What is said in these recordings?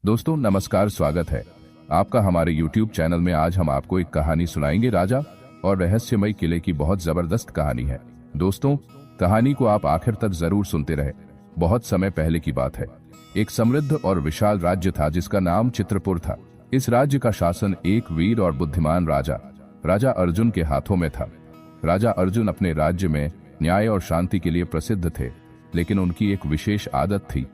दोस्तों नमस्कार, स्वागत है आपका हमारे YouTube चैनल में। आज हम आपको एक कहानी सुनाएंगे। राजा और रहस्यमय किले की बहुत जबरदस्त कहानी है। दोस्तों, कहानी को आप आखिर तक जरूर सुनते रहे। बहुत समय पहले की बात है। एक समृद्ध और विशाल राज्य था जिसका नाम चित्रपुर था। इस राज्य का शासन एक वीर और बुद्धिमान राजा अर्जुन के हाथों में था। राजा अर्जुन अपने राज्य में न्याय और शांति के लिए प्रसिद्ध थे, लेकिन उनकी एक विशेष आदत थी।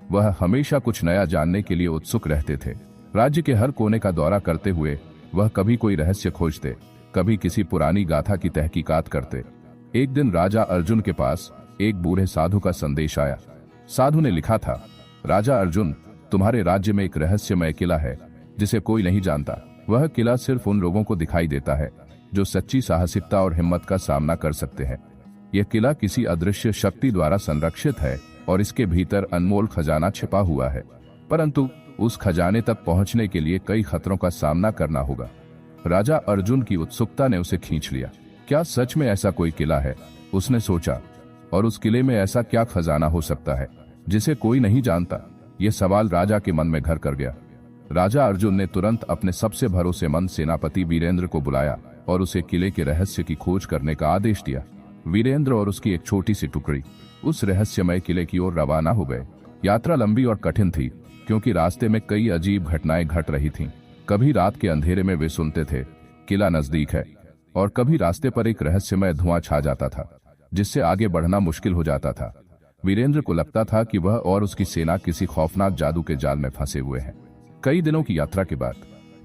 वह हमेशा कुछ नया जानने के लिए उत्सुक रहते थे। राज्य के हर कोने का दौरा करते हुए वह कभी कोई रहस्य खोजते, कभी किसी पुरानी गाथा की तहकीकात करते। एक दिन राजा अर्जुन के पास एक बूढ़े साधु का संदेश आया। साधु ने लिखा था, राजा अर्जुन, तुम्हारे राज्य में एक रहस्यमय किला है जिसे कोई नहीं जानता। वह किला सिर्फ उन लोगों को दिखाई देता है जो सच्ची साहसिकता और हिम्मत का सामना कर सकते हैं। यह किला किसी अदृश्य शक्ति द्वारा संरक्षित है और इसके भीतर अनमोल खजाना छिपा हुआ है, परंतु उस खजाने तक पहुंचने के लिए कई खतरों का सामना करना होगा। राजा अर्जुन की उत्सुकता ने उसे खींच लिया। क्या सच में ऐसा कोई किला है, उसने सोचा, और उस किले में ऐसा क्या खजाना हो सकता है जिसे कोई नहीं जानता? यह सवाल राजा के मन में घर कर गया। राजा अर्जुन ने तुरंत अपने सबसे भरोसेमंद सेनापति वीरेंद्र को बुलाया और उसे किले के रहस्य की खोज करने का आदेश दिया। वीरेंद्र और उसकी एक छोटी सी टुकड़ी उस रहस्यमय किले की ओर रवाना हो गए। यात्रा लंबी और कठिन थी, क्योंकि रास्ते में कई अजीब घटनाएं घट रही थीं। कभी रात के अंधेरे में वे सुनते थे किला नजदीक है, और कभी रास्ते पर एक रहस्यमय धुआं छा जाता था जिससे आगे बढ़ना मुश्किल हो जाता था। वीरेंद्र को लगता था कि वह और उसकी सेना किसी खौफनाक जादू के जाल में फंसे हुए हैं। कई दिनों की यात्रा के बाद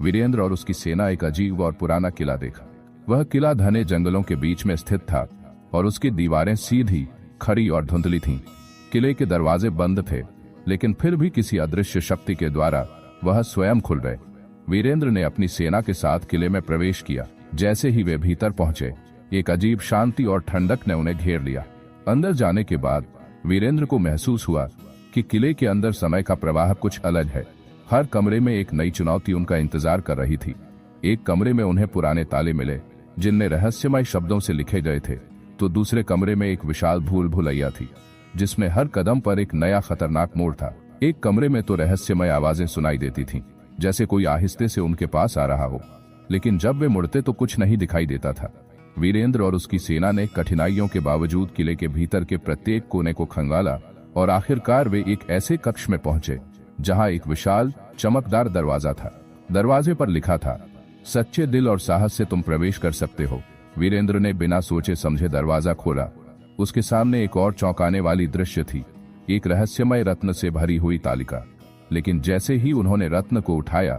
वीरेंद्र और उसकी सेना एक अजीब और पुराना किला देखा। वह किला घने जंगलों के बीच में स्थित था और उसकी दीवारें सीधी, खड़ी और धुंधली थीं। किले के दरवाजे बंद थे, लेकिन फिर भी किसी अदृश्य शक्ति के द्वारा वह स्वयं खुल गए। वीरेंद्र ने अपनी सेना के साथ किले में प्रवेश किया। जैसे ही वे भीतर पहुंचे, एक अजीब शांति और ठंडक ने उन्हें घेर लिया। अंदर जाने के बाद वीरेंद्र को महसूस हुआ कि किले के अंदर समय का प्रवाह कुछ अलग है। हर कमरे में एक नई चुनौती उनका इंतजार कर रही थी। एक कमरे में उन्हें पुराने ताले मिले जिनमें रहस्यमय शब्दों से लिखे गए थे, तो दूसरे कमरे में एक विशाल भूल भुलैया थी जिसमें हर कदम पर एक नया खतरनाक मोड़ था। एक कमरे में तो रहस्यमय आवाजें सुनाई देती थीं, जैसे कोई आहिस्ते से उनके पास आ रहा हो, लेकिन जब वे मुड़ते तो कुछ नहीं दिखाई देता था। वीरेंद्र और उसकी सेना ने कठिनाइयों के बावजूद किले के भीतर के प्रत्येक कोने को खंगाला और आखिरकार वे एक ऐसे कक्ष में पहुंचे जहां एक विशाल चमकदार दरवाजा था। दरवाजे पर लिखा था, सच्चे दिल और साहस से तुम प्रवेश कर सकते हो। वीरेंद्र ने बिना सोचे समझे दरवाजा खोला। उसके सामने एक और चौंकाने वाली दृश्य थी, एक रहस्यमय रत्न से भरी हुई तालिका। लेकिन जैसे ही उन्होंने रत्न को उठाया,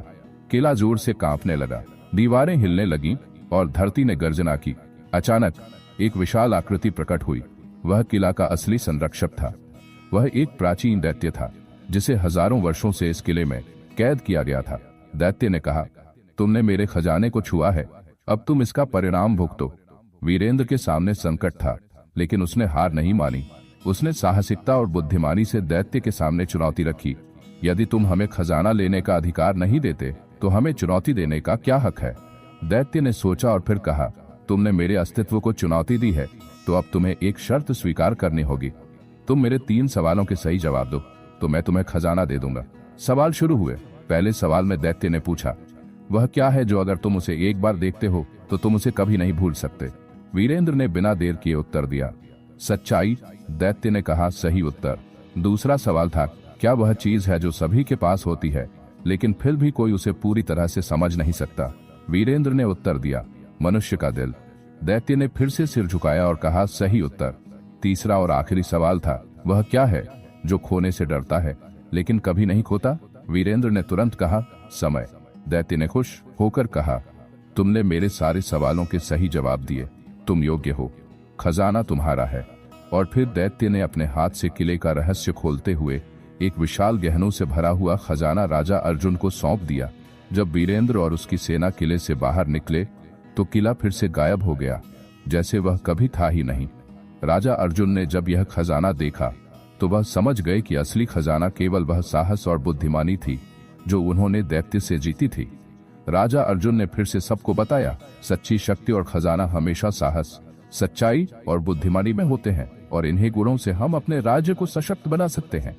किला जोर से कांपने लगा, दीवारें हिलने लगीं और धरती ने गर्जना की। अचानक एक विशाल आकृति प्रकट हुई। वह किला का असली संरक्षक था। वह एक प्राचीन दैत्य था जिसे हजारों वर्षों से इस किले में कैद किया गया था। दैत्य ने कहा, तुमने मेरे खजाने को छुआ है, अब तुम इसका परिणाम भुगतो। वीरेंद्र के सामने संकट था, लेकिन उसने हार नहीं मानी। उसने साहसिकता और बुद्धिमानी से दैत्य के सामने चुनौती रखी। यदि तुम हमें खजाना लेने का अधिकार नहीं देते तो हमें चुनौती देने का क्या हक है? दैत्य ने सोचा और फिर कहा, तुमने मेरे अस्तित्व को चुनौती दी है, तो अब तुम्हें एक शर्त स्वीकार करनी होगी। तुम मेरे 3 सवालों के सही जवाब दो तो मैं तुम्हें खजाना दे दूंगा। सवाल शुरू हुए। पहले सवाल में दैत्य ने पूछा, वह क्या है जो अगर तुम उसे एक बार देखते हो तो तुम उसे कभी नहीं भूल सकते? वीरेंद्र ने बिना देर किए उत्तर दिया, सच्चाई। दैत्य ने कहा, सही उत्तर। दूसरा सवाल था, क्या वह चीज है जो सभी के पास होती है लेकिन फिर भी कोई उसे पूरी तरह से समझ नहीं सकता? वीरेंद्र ने उत्तर दिया, मनुष्य का दिल। दैत्य ने फिर से सिर झुकाया और कहा, सही उत्तर। तीसरा और आखिरी सवाल था, वह क्या है जो खोने से डरता है लेकिन कभी नहीं खोता? वीरेंद्र ने तुरंत कहा, समय। दैत्य ने खुश होकर कहा, तुमने मेरे सारे सवालों के सही जवाब दिए, तुम योग्य हो, खजाना तुम्हारा है। और फिर दैत्य ने अपने हाथ से किले का रहस्य खोलते हुए एक विशाल गहनों से भरा हुआ खजाना राजा अर्जुन को सौंप दिया। जब वीरेंद्र और उसकी सेना किले से बाहर निकले तो किला फिर से गायब हो गया, जैसे वह कभी था ही नहीं। राजा अर्जुन ने जब यह खजाना देखा तो वह समझ गए कि असली खजाना केवल वह साहस और बुद्धिमानी थी जो उन्होंने दैत्य से जीती थी। राजा अर्जुन ने फिर से सबको बताया, सच्ची शक्ति और खजाना हमेशा साहस, सच्चाई और बुद्धिमानी में होते हैं, और इन्हीं गुणों से हम अपने राज्य को सशक्त बना सकते हैं।